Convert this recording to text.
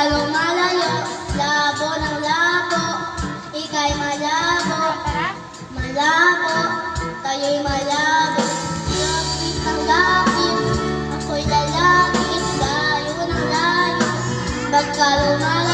lumalayo, labo ng labo, ika'y malabo, malabo, tayo'y malabo. Lapit ng lapit, ako'y lalapit, layo ng layo, pagka lumalayo.